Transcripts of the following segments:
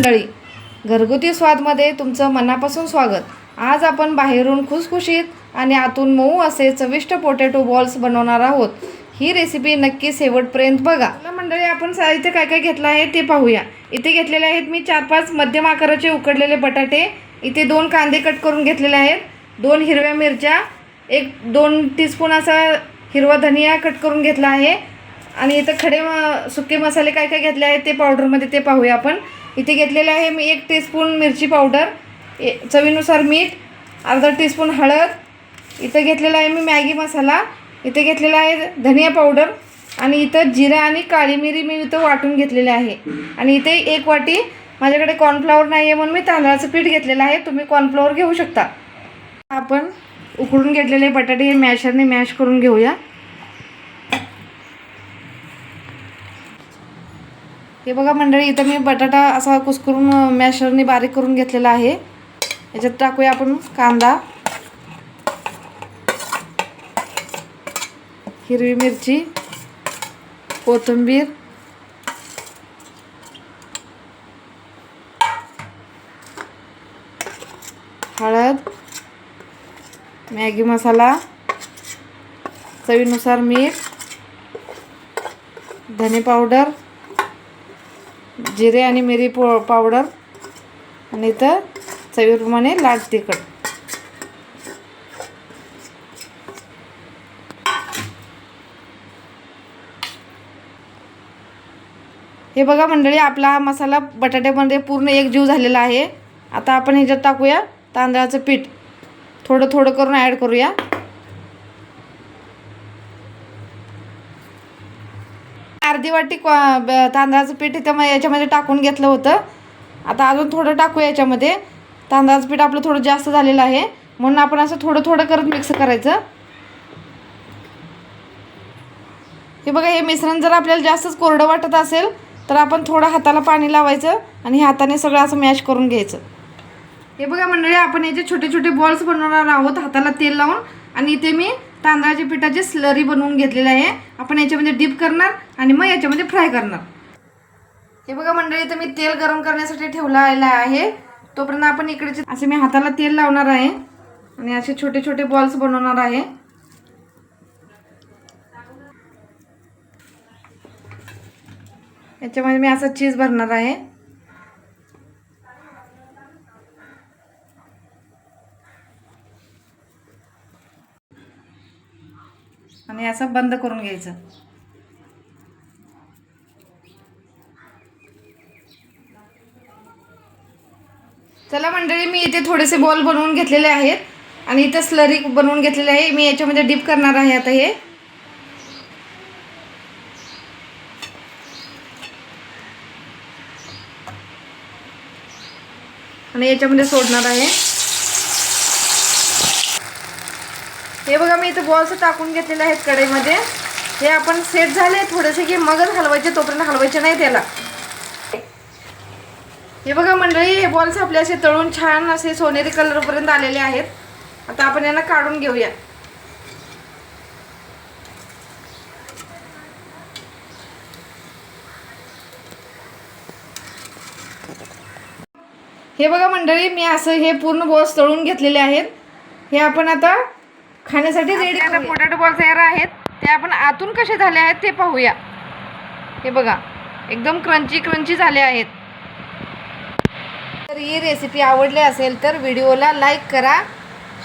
मंडळी, घरगुती स्वादमध्ये तुमचं मनापासून स्वागत. आज आपण बाहेरून खुसखुशीत आणि आतून मऊ असे चविष्ट पोटॅटो बॉल्स बनवणार आहोत. ही रेसिपी नक्की शेवटपर्यंत बघा. मंडळी, आपण साहित्य काय काय घेतलं आहे ते पाहूया. इथे घेतलेले आहेत मी 4-5 मध्यम आकाराचे उकडलेले बटाटे. इथे 2 कांदे कट करून घेतलेले आहेत, 2 हिरव्या मिरच्या, 1-2 टीस्पून असा हिरवा धनिया कट करून घेतला आहे. आणि इथं खडे सुके मसाले काय काय घेतले आहेत ते पावडरमध्ये ते पाहूया आपण. इथे घेतलेले आहे मी 1 टीस्पून मिरची पावडर, चवीनुसार मीठ, अर्धा टीस्पून हळद. इथं घेतलेला आहे मी मॅगी मसाला. इथे घेतलेला आहे धनिया पावडर. आणि इथं जिरा आणि काळी मिरी मी इथं वाटून घेतलेले आहे. आणि इथे 1 वाटी माझ्याकडे कॉर्नफ्लॉवर नाही आहे म्हणून मी तांदळाचं पीठ घेतलेलं आहे. तुम्ही कॉर्नफ्लॉवर घेऊ शकता. आपण उकडून घेतलेले बटाटे हे मॅशरने मॅश करून घेऊया. हे बघा मंडळी, इथं मी बटाटा असा कुस्करून मॅशरने बारीक करून घेतलेला आहे. याच्यात टाकूया आपण कांदा, हिरवी मिरची, कोथिंबीर, हळद, मॅगी मसाला, चवीनुसार मीठ, धने पावडर, जिरे आणि मिरी पावडर, आणि इथं चवीप्रमाणे लाल तिखट. हे बघा मंडळी, आपला मसाला बटाट्यामध्ये पूर्ण एकजीव झालेला आहे. आता आपण ह्याच्यात टाकूया तांदळाचं पीठ. थोडं थोडं करून ॲड करूया. अर्धी वाटी तांदळाचं पीठ इथं याच्यामध्ये टाकून घेतलं होतं. आता अजून थोडं टाकूया याच्यामध्ये. तांदळाचं पीठ आपलं थोडं जास्त झालेलं आहे म्हणून आपण असं थोडं थोडं करत मिक्स करायचं. हे बघा, हे मिश्रण जर आपल्याला जास्तच कोरडं वाटत असेल तर आपण थोडं हाताला पाणी लावायचं आणि हाताने सगळं असं मॅश करून घ्यायचं. हे बघा मंडळी, आपण याचे छोटे छोटे बॉल्स बनवणार आहोत हाताला तेल लावून. आणि इथे मी तांदळाच्या पिठाची स्लरी बनवून घेतलेली आहे. आपण याच्यामध्ये डीप करणार आणि मग याच्यामध्ये फ्राय करणार. हे बघा मंडळी, इथे मी तेल गरम करण्यासाठी ठेवलेला आहे. तोपर्यंत आपण इकडचे असे मी हाताला तेल लावणार आहे आणि असे छोटे छोटे बॉल्स बनवणार आहे. याच्यामध्ये मी असं चीज भरणार आहे. आणि असं बंद करून घ्यायचं. चला मंडळी, मी इथे थोडेसे बॉल बनवून घेतलेले आहेत आणि इथे स्लरी बनवून घेतलेले आहे. मी याच्यामध्ये डीप करणार आहे आता हे. आणि याच्यामध्ये सोडणार आहे. हे बघा, मी इथे बॉल्स टाकून घेतलेले आहेत कढईमध्ये. हे आपण सेट झाले थोडेसे की मगच हलवायचे, तोपर्यंत हलवायचे नाही त्याला. हे बघा मंडळी, हे बॉल्स आपले असे तळून छान असे सोनेरी कलरपर्यंत आलेले आहेत. आता आपण यांना काढून घेऊया. हे बघा मंडळी, मी असं हे पूर्ण बॉल्स तळून घेतलेले आहेत. हे आपण आता खाण्यासाठी रेडी. आता पोटॅटो बॉल्स तयार आहेत. ते आपण आतून कसे झाले आहेत ते पाहूया. हे बघा, एकदम क्रंची क्रंची झाले आहेत. तर ही रेसिपी आवडली असेल तर व्हिडिओला लाईक करा,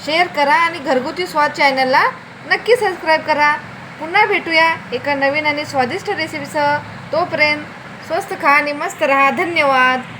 शेअर करा आणि घरगुती स्वाद चॅनलला नक्की सबस्क्राईब करा. पुन्हा भेटूया एका नवीन आणि स्वादिष्ट रेसिपीसह. तोपर्यंत स्वस्त खा आणि मस्त रहा. धन्यवाद.